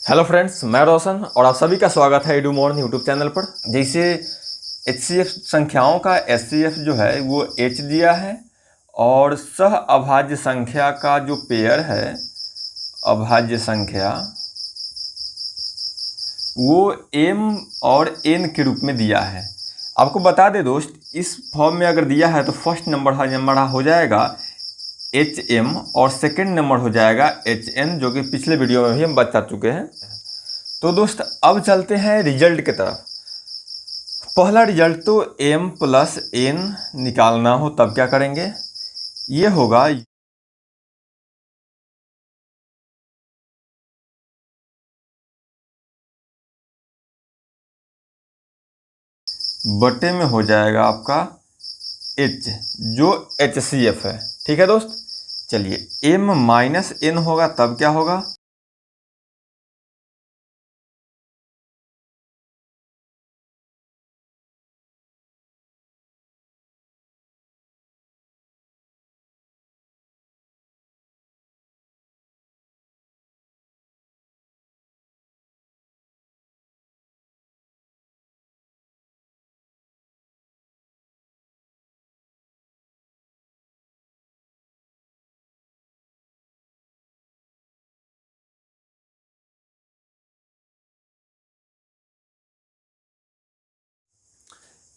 Hello friends, मैं रोशन और आप सभी का स्वागत है एडुमॉर्न यूट्यूब चैनल पर। जैसे एचसीएफ संख्याओं का एचसीएफ जो है वो एच दिया है और सह अभाज्य संख्या का जो पेयर है अभाज्य संख्या वो एम और एन के रूप में दिया है। आपको बता दें दोस्त, इस फॉर्म में अगर दिया है तो फर्स्ट नंबर हमारा हो जाएगा एच एम और सेकेंड नंबर हो जाएगा एच एन, जो कि पिछले वीडियो में भी हम बता चुके हैं। तो दोस्त अब चलते हैं रिजल्ट की तरफ। पहला रिजल्ट तो m प्लस n निकालना हो तब क्या करेंगे, ये होगा बटे में हो जाएगा आपका h, जो HCF है। ठीक है दोस्त, चलिए m माइनस n होगा तब क्या होगा,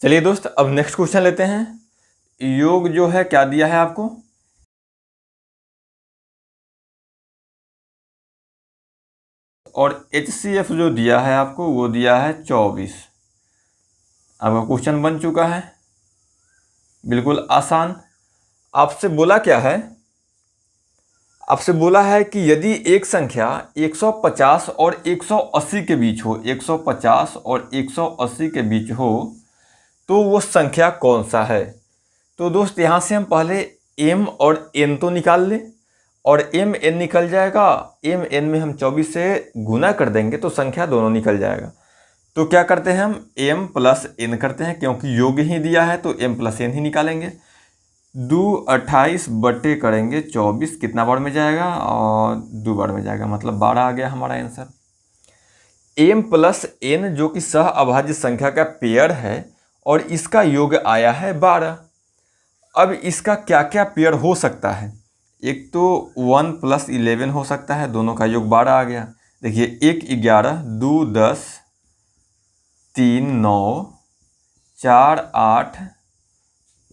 चलिए दोस्त अब नेक्स्ट क्वेश्चन लेते हैं। योग जो है क्या दिया है आपको, और HCF जो दिया है आपको वो दिया है 24। आपका क्वेश्चन बन चुका है, बिल्कुल आसान। आपसे बोला क्या है, आपसे बोला है कि यदि एक संख्या 150 और 180 के बीच हो, 150 और 180 के बीच हो तो वो संख्या कौन सा है। तो दोस्त यहाँ से हम पहले m और n तो निकाल लें, और m n निकल जाएगा। m n में हम 24 से गुना कर देंगे तो संख्या दोनों निकल जाएगा। तो क्या करते हैं, हम m प्लस n करते हैं, क्योंकि योग ही दिया है तो m प्लस n ही निकालेंगे। 2 28 बटे करेंगे 24, कितना बार में जाएगा, और 2 बार में जाएगा, मतलब 12 आ गया हमारा आंसर। m प्लस n जो कि सह अभाज्य संख्या का पेयर है और इसका योग आया है 12। अब इसका क्या क्या पेयर हो सकता है, एक तो 1 प्लस 11 हो सकता है, दोनों का योग 12 आ गया। देखिए 1 11, 2 10, 3 9, 4 8,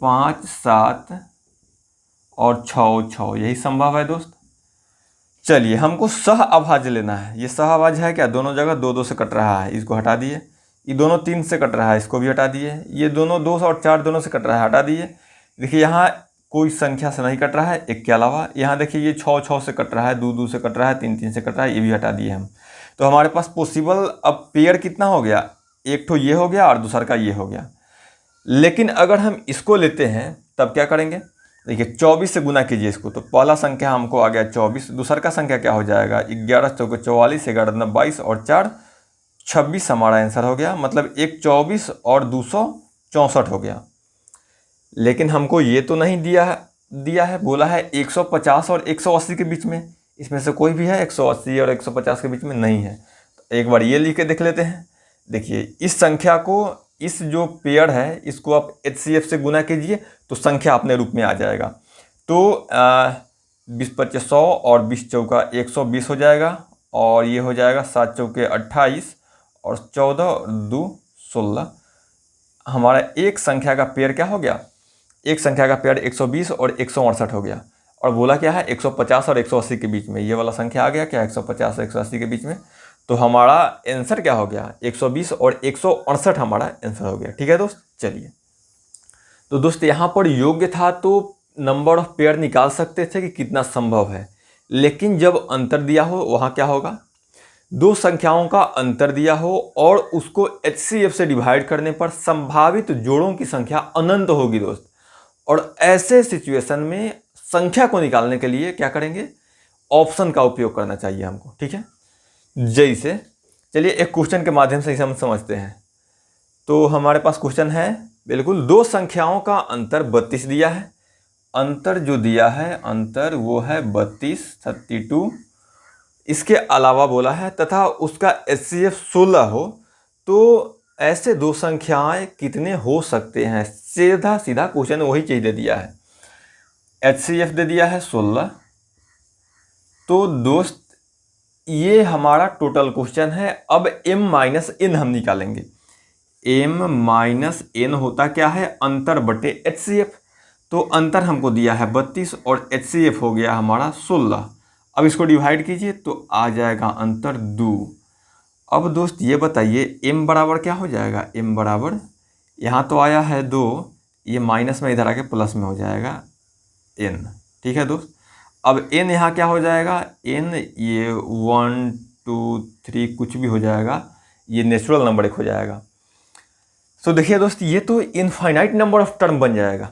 5 7 और 6 6, यही संभव है दोस्त। चलिए हमको सह अभाज्य लेना है। ये सह अभाज्य है क्या, दोनों जगह 2 2 से कट रहा है, इसको हटा दिए। ये दोनों 3 से कट रहा है, इसको भी हटा दिए। ये दोनों 2 और 4 दोनों से कट रहा है, हटा दिए। देखिए यहाँ कोई संख्या से नहीं कट रहा है एक के अलावा। यहाँ देखिए ये 6 6 से कट रहा है, 2 2 से कट रहा है, 3 3 से कट रहा है, ये भी हटा दिए हम। तो हमारे पास पॉसिबल अब पेयर कितना हो गया, एक तो ये हो गया और दूसरा का ये हो गया। लेकिन अगर हम इसको लेते हैं तब क्या करेंगे, देखिए 24 से गुना कीजिए इसको, तो पहला संख्या हमको आ गया 24, दूसरा का संख्या क्या हो जाएगा 11 चौके 44, 11 दूना 22 और 4 26 हमारा आंसर हो गया। मतलब एक 24 और 264 हो गया। लेकिन हमको ये तो नहीं दिया है, बोला है 150 और 180 के बीच में, इसमें से कोई भी है 180 और 150 के बीच में नहीं है। तो एक बार ये लिख के देख लेते हैं। देखिए इस संख्या को, इस जो पेयर है इसको आप HCF से गुना कीजिए तो संख्या अपने रूप में आ जाएगा। तो 20 25 100 और 20 चौका 120 हो जाएगा, और ये हो जाएगा 7 चौके 28 और 14 और 2 16। हमारा एक संख्या का पेयर क्या हो गया, एक संख्या का पेयर 120 और 168 हो गया। और बोला क्या है 150 और 180 के बीच में, ये वाला संख्या आ गया क्या 150 और 180 के बीच में। तो हमारा आंसर क्या हो गया 120 और 168 हमारा आंसर हो गया। ठीक है दोस्त, चलिए। तो दोस्त यहाँ पर योग्य था तो नंबर ऑफ पेयर निकाल सकते थे कि कितना संभव है, लेकिन जब अंतर दिया हो वहाँ क्या होगा, दो संख्याओं का अंतर दिया हो और उसको HCF से डिवाइड करने पर संभावित जोड़ों की संख्या अनंत होगी दोस्त। और ऐसे सिचुएशन में संख्या को निकालने के लिए क्या करेंगे, ऑप्शन का उपयोग करना चाहिए हमको। ठीक है, जैसे चलिए एक क्वेश्चन के माध्यम से इसे हम समझते हैं। तो हमारे पास क्वेश्चन है, बिल्कुल दो संख्याओं का अंतर 32 दिया है। अंतर जो दिया है, अंतर वो है 32 32। इसके अलावा बोला है तथा उसका HCF 16 हो तो ऐसे दो संख्याएं कितने हो सकते हैं। सीधा सीधा क्वेश्चन वही चीज दे दिया है, HCF दे दिया है 16। तो दोस्त ये हमारा टोटल क्वेश्चन है। अब m माइनस n हम निकालेंगे। m माइनस n होता क्या है, अंतर बटे HCF। तो अंतर हमको दिया है 32 और HCF हो गया हमारा 16। अब इसको डिवाइड कीजिए तो आ जाएगा अंतर 2। अब दोस्त ये बताइए m बराबर क्या हो जाएगा, m बराबर यहाँ तो आया है 2, ये माइनस में इधर आके प्लस में हो जाएगा n। ठीक है दोस्त, अब n यहाँ क्या हो जाएगा, n ये 1 2 3 कुछ भी हो जाएगा, ये नेचुरल नंबर एक हो जाएगा। तो देखिए दोस्त ये तो इनफाइनाइट नंबर ऑफ टर्म बन जाएगा।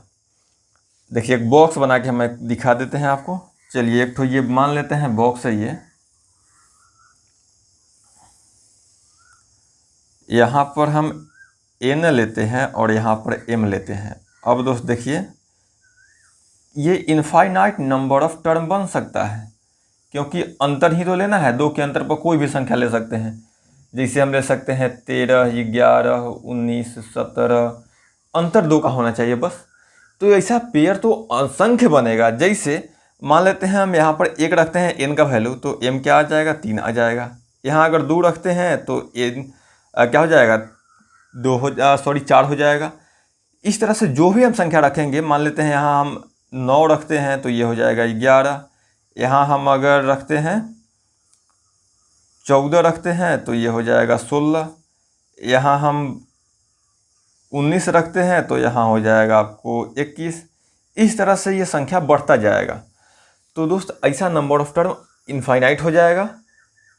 देखिए एक बॉक्स बना के हमें दिखा देते हैं आपको। चलिए एक तो ये मान लेते हैं बॉक्स है ये, यहाँ पर हम n लेते हैं और यहाँ पर m लेते हैं। अब दोस्त देखिए ये इनफाइनाइट नंबर ऑफ टर्म बन सकता है क्योंकि अंतर ही तो लेना है। दो के अंतर पर कोई भी संख्या ले सकते हैं, जैसे हम ले सकते हैं 13, 11, 19, 17, अंतर 2 का होना चाहिए बस। तो ऐसा पेयर तो असंख्य बनेगा। जैसे मान लेते हैं हम यहाँ पर 1 रखते हैं n का वैल्यू, तो m क्या आ जाएगा, 3 आ जाएगा। यहाँ अगर 2 रखते हैं तो n क्या हो जाएगा, 4 हो जाएगा। इस तरह से जो भी हम संख्या रखेंगे, मान लेते हैं यहाँ हम 9 रखते हैं तो ये हो जाएगा 11। यहाँ हम अगर रखते हैं 14 रखते हैं तो ये हो जाएगा 16। यहाँ हम 19 रखते हैं तो यहाँ हो जाएगा आपको 21। इस तरह से ये संख्या बढ़ता जाएगा। तो दोस्त ऐसा नंबर ऑफ टर्म इनफाइनाइट हो जाएगा।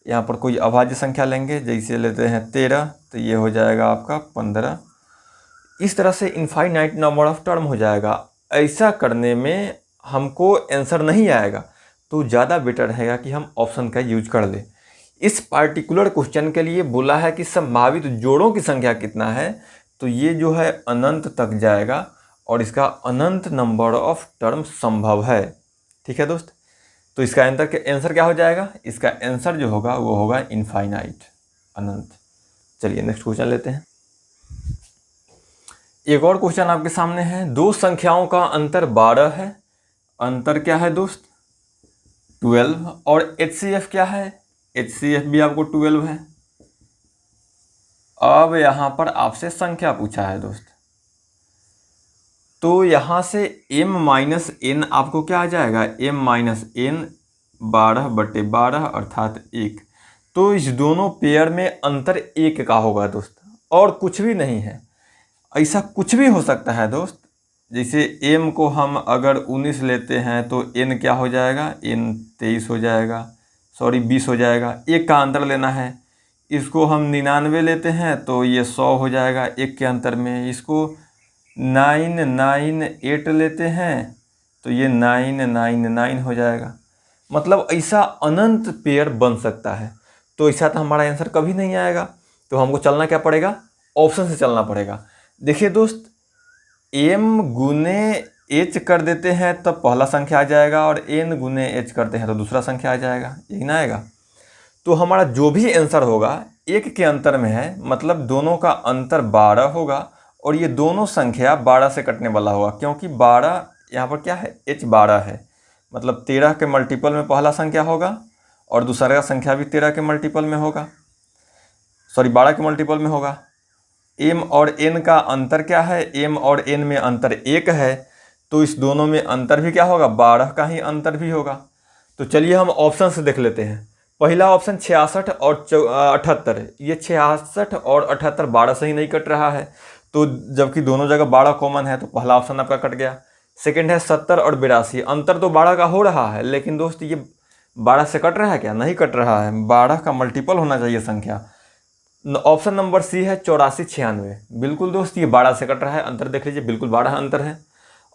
यहाँ पर कोई अभाज्य संख्या लेंगे, जैसे लेते हैं 13 तो ये हो जाएगा आपका 15। इस तरह से इनफाइनाइट नंबर ऑफ टर्म हो जाएगा। ऐसा करने में हमको आंसर नहीं आएगा तो ज़्यादा बेटर रहेगा कि हम ऑप्शन का यूज कर लें। इस पार्टिकुलर क्वेश्चन के लिए बोला है कि संभावित जोड़ों की संख्या कितना है, तो ये जो है अनंत तक जाएगा और इसका अनंत नंबर ऑफ टर्म संभव है। ठीक है दोस्त, तो इसका आंसर क्या हो जाएगा, इसका आंसर जो होगा वो होगा इनफाइनाइट, अनंत। चलिए नेक्स्ट क्वेश्चन लेते हैं। एक और क्वेश्चन आपके सामने है। दो संख्याओं का अंतर 12 है। अंतर क्या है दोस्त, 12। और HCF क्या है, HCF भी आपको 12 है। अब यहाँ पर आपसे संख्या पूछा है दोस्त, तो यहाँ से m माइनस n आपको क्या आ जाएगा, m माइनस n 12/12 अर्थात 1। तो इस दोनों पेयर में अंतर 1 का होगा दोस्त, और कुछ भी नहीं है। ऐसा कुछ भी हो सकता है दोस्त, जैसे m को हम अगर 19 लेते हैं तो n क्या हो जाएगा, n 23 हो जाएगा, 20 हो जाएगा। 1 का अंतर लेना है। इसको हम 99 लेते हैं तो ये 100 हो जाएगा 1 के अंतर में। इसको 998 लेते हैं तो ये 999 हो जाएगा। मतलब ऐसा अनंत पेयर बन सकता है। तो ऐसा तो हमारा आंसर कभी नहीं आएगा। तो हमको चलना क्या पड़ेगा, ऑप्शन से चलना पड़ेगा। देखिए दोस्त, m गुने h कर देते हैं तब पहला संख्या आ जाएगा, और n गुने h करते हैं तो दूसरा संख्या आ जाएगा, यही ना आएगा। तो हमारा जो भी आंसर होगा 1 के अंतर में है, मतलब दोनों का अंतर 12 होगा, और ये दोनों संख्या 12 से कटने वाला होगा, क्योंकि 12 यहाँ पर क्या है, h 12 है। मतलब 13 के मल्टीपल में पहला संख्या होगा और दूसरा संख्या भी 13 के मल्टीपल में होगा, 12 के मल्टीपल में होगा। m और n का अंतर क्या है, m और n में अंतर 1 है, तो इस दोनों में अंतर भी क्या होगा, 12 का ही अंतर भी होगा। तो चलिए हम ऑप्शन से देख लेते हैं। पहला ऑप्शन 66 और 78, ये 66 और 78 12 से ही नहीं कट रहा है, तो जबकि दोनों जगह 12 कॉमन है तो पहला ऑप्शन आपका कट गया। सेकंड है 70 और 82, अंतर तो 12 का हो रहा है, लेकिन दोस्त ये 12 से कट रहा है क्या, नहीं कट रहा है, 12 का मल्टीपल होना चाहिए संख्या। ऑप्शन नंबर सी है 84 96, बिल्कुल दोस्त ये 12 से कट रहा है, अंतर देख लीजिए, बिल्कुल 12 अंतर है।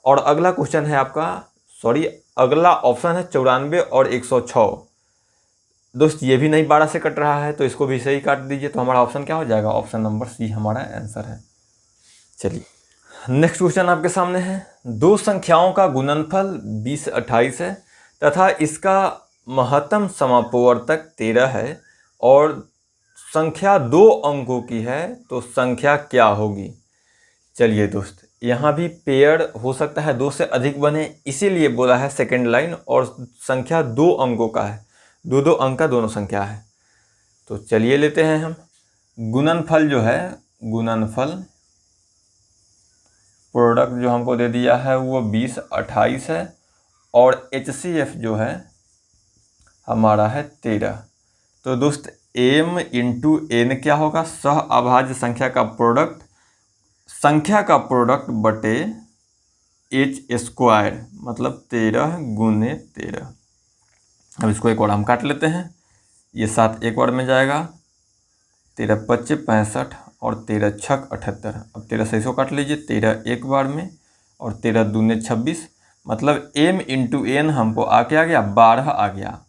और अगला क्वेश्चन है आपका, अगला ऑप्शन है 94 और 106, दोस्त ये भी नहीं 12 से कट रहा है, तो इसको भी सही काट दीजिए। तो हमारा ऑप्शन क्या हो जाएगा, ऑप्शन नंबर सी हमारा आंसर है। चलिए नेक्स्ट क्वेश्चन आपके सामने है। दो संख्याओं का गुणनफल 20 28 है तथा इसका महत्तम समापवर्तक 13 है और संख्या 2 अंकों की है तो संख्या क्या होगी। चलिए दोस्त, यहाँ भी पेयर हो सकता है 2 से अधिक बने, इसीलिए बोला है सेकंड लाइन, और संख्या 2 अंकों का है, 2 अंक का दोनों संख्या है। तो चलिए लेते हैं हम गुणनफल जो है, गुणनफल प्रोडक्ट जो हमको दे दिया है वो 20 28 है और HCF जो है हमारा है 13। तो दोस्त m इंटू n क्या होगा, सह अभाज्य संख्या का प्रोडक्ट, संख्या का प्रोडक्ट बटे h², मतलब 13 गुने 13। अब इसको एक बार हम काट लेते हैं, ये 7 एक बार में जाएगा, 13 × 5 = 65 और 13 × 6 = 78। अब 13 से इसको काट लीजिए, 13 एक बार में और 13 दूने 26, मतलब m इंटू n हमको क्या आ गया, 12 आ गया।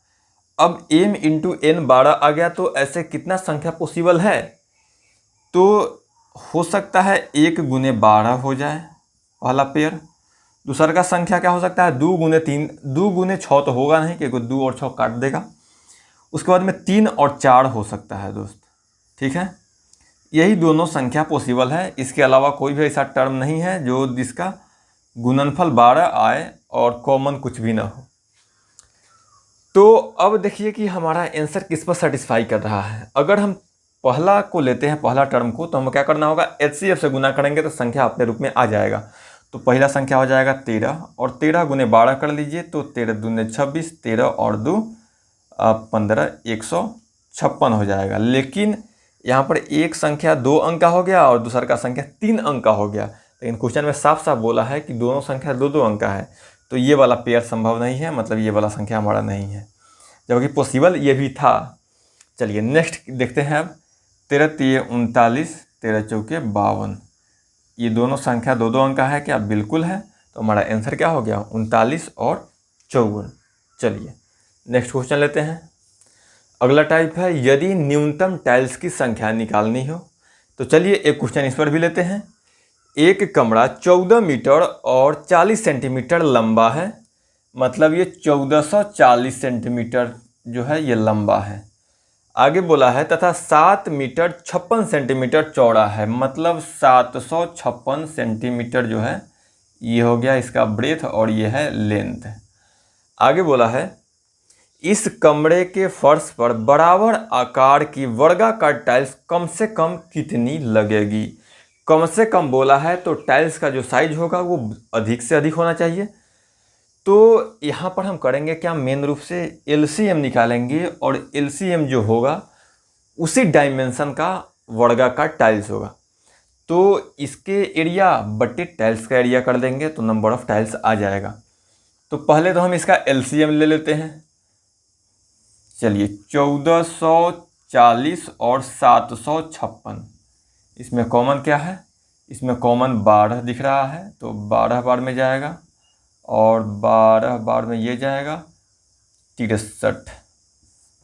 अब m इंटू n 12 आ गया, तो ऐसे कितना संख्या पॉसिबल है, तो हो सकता है 1 गुने 12 हो जाए पहला पेयर। दूसरा का संख्या क्या हो सकता है, 2 गुने 3, 2 गुने 6 तो होगा नहीं क्योंकि 2 और 6 काट देगा। उसके बाद में 3 और 4 हो सकता है दोस्त, ठीक है। यही दोनों संख्या पॉसिबल है, इसके अलावा कोई भी ऐसा टर्म नहीं है जो जिसका गुणनफल 12 आए और कॉमन कुछ भी ना हो। तो अब देखिए कि हमारा आंसर किस पर सेटिस्फाई कर रहा है। अगर हम पहला को लेते हैं, पहला टर्म को, तो हमें क्या करना होगा, HCF से गुना करेंगे तो संख्या अपने रूप में आ जाएगा। तो पहला संख्या हो जाएगा 13 और 13 गुने 12 कर लीजिए, तो 13 दूने 26, 13 और 2 15, 156 हो जाएगा। लेकिन यहाँ पर एक संख्या 2 अंक का हो गया और दूसरा का संख्या 3 अंक का हो गया, लेकिन क्वेश्चन में साफ साफ बोला है कि दोनों संख्या 2 अंक का है, तो ये वाला पेयर संभव नहीं है, मतलब ये वाला संख्या हमारा नहीं है, जबकि पॉसिबल ये भी था। चलिए नेक्स्ट देखते हैं अब, 13 × 3 = 39, 13 × 4 = 52। ये दोनों संख्या 2 अंक का है क्या, बिल्कुल है। तो हमारा आंसर क्या हो गया, 39 और 54। चलिए नेक्स्ट क्वेश्चन लेते हैं। अगला टाइप है, यदि न्यूनतम टाइल्स की संख्या निकालनी हो। तो चलिए एक क्वेश्चन इस पर भी लेते हैं। एक कमरा 14 मीटर और 40 सेंटीमीटर लंबा है, मतलब ये 1440 सेंटीमीटर जो है ये लंबा है। आगे बोला है तथा 7 मीटर 56 सेंटीमीटर चौड़ा है, मतलब 756 सेंटीमीटर जो है ये हो गया इसका ब्रेथ और ये है लेंथ। आगे बोला है इस कमरे के फर्श पर बराबर आकार की वर्गाकार टाइल्स कम से कम कितनी लगेगी। कम से कम बोला है तो टाइल्स का जो साइज होगा वो अधिक से अधिक होना चाहिए। तो यहाँ पर हम करेंगे क्या, मेन रूप से LCM निकालेंगे और LCM जो होगा उसी डायमेंशन का वर्गाकार टाइल्स होगा। तो इसके एरिया बटे टाइल्स का एरिया कर देंगे तो नंबर ऑफ टाइल्स आ जाएगा। तो पहले तो हम इसका LCM ले लेते हैं। चलिए 1440 और 756, इसमें कॉमन क्या है, इसमें कॉमन 12 दिख रहा है, तो 12 बार में जाएगा और 12 बार में ये जाएगा 63।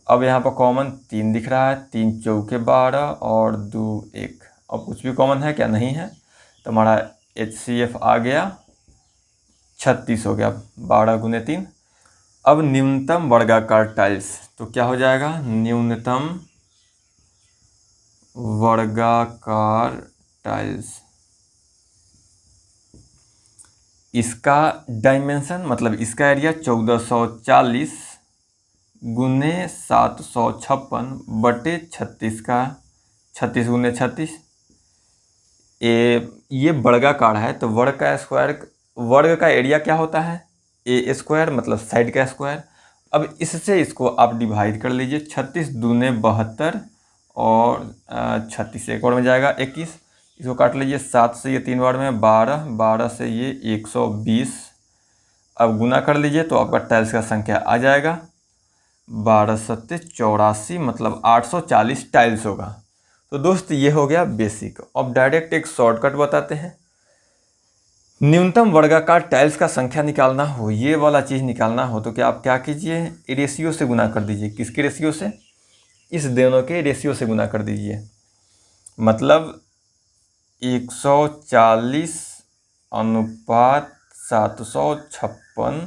अब यहाँ पर कॉमन 3 दिख रहा है, 3 × 4 = 12 और 2 1। अब कुछ भी कॉमन है क्या, नहीं है, तो हमारा HCF आ गया 36 हो गया, 12 गुने 3। अब न्यूनतम वर्गाकार टाइल्स, तो क्या हो जाएगा, न्यूनतम वर्गाकार टाइल्स, इसका डायमेंशन मतलब इसका एरिया 1440 गुने 756 बटे 36 का 36 गुने 36। ये वर्गाकार है तो वर्ग का स्क्वायर, वर्ग का एरिया क्या होता है, A² मतलब साइड का स्क्वायर। अब इससे इसको आप डिवाइड कर लीजिए, 36 दूने 72 और 36 एक बार में जाएगा 21। इसको काट लीजिए, 7 से ये 3 बार में 12, 12 से ये 120। अब गुना कर लीजिए तो आपका टाइल्स का संख्या आ जाएगा 12 × 7 = 84, मतलब 840 टाइल्स होगा। तो दोस्त ये हो गया बेसिक। अब डायरेक्ट एक शॉर्टकट बताते हैं। न्यूनतम वर्गाकार टाइल्स का संख्या निकालना हो, ये वाला चीज़ निकालना हो, तो क्या आप क्या कीजिए, रेशियो से गुना कर दीजिए। किसके रेशियो से, इस दोनों के रेशियो से गुना कर दीजिए। मतलब 140 अनुपात 756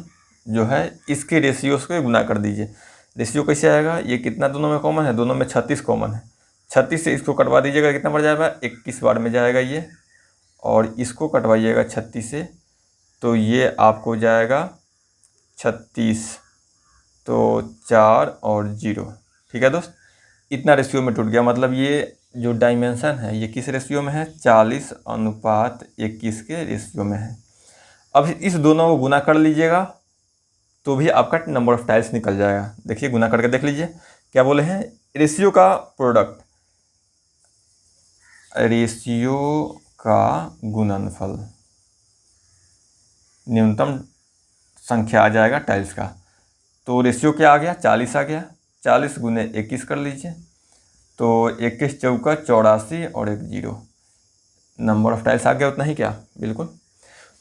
जो है इसके रेशियो से गुना कर दीजिए। रेशियो कैसे आएगा, ये कितना दोनों में कॉमन है, दोनों में 36 कॉमन है। 36 से इसको कटवा दीजिएगा, कितना बढ़ जाएगा, 21 बार में जाएगा ये, और इसको कटवाइएगा 36 से, तो ये आपको जाएगा 36, तो 4 और 0। ठीक है दोस्त, इतना रेशियो में टूट गया। मतलब ये जो डायमेंशन है ये किस रेशियो में है, 40:21 के रेशियो में है। अब इस दोनों को गुना कर लीजिएगा तो भी आपका नंबर ऑफ टाइल्स निकल जाएगा। देखिए गुना करके देख लीजिए, क्या बोले हैं, रेशियो का प्रोडक्ट, रेशियो का गुणनफल, न्यूनतम संख्या आ जाएगा टाइल्स का। तो रेशियो क्या आ गया, 40 आ गया, 40 × 21 कर लीजिए, तो 21 चौका 84 और 1 0, नंबर ऑफ टाइल्स आ गया, उतना ही क्या, बिल्कुल।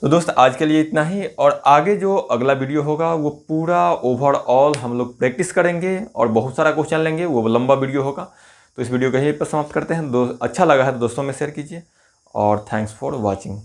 तो दोस्त आज के लिए इतना ही, और आगे जो अगला वीडियो होगा वो पूरा ओवरऑल हम लोग प्रैक्टिस करेंगे और बहुत सारा क्वेश्चन लेंगे, वो लंबा वीडियो होगा। तो इस वीडियो को यहीं पर समाप्त करते हैं। अच्छा लगा है तो दोस्तों में शेयर कीजिए, और थैंक्स फॉर वॉचिंग।